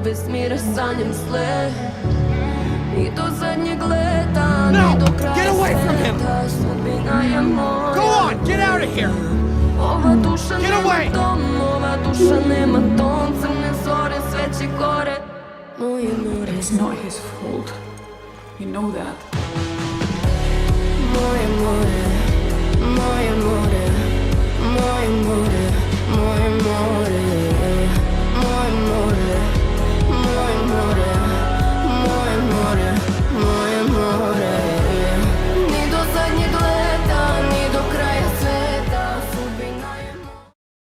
već smire sanjem sve. I do zadnjeg leta, ni do kraja sveta, sudbina je moja. Go on, get out of here! Ova duša Get nema away! dom, ova duša nema ton, crne zore, sve će gore. Moje more, It's not his fault. You know that. moje more, moje more, moje more.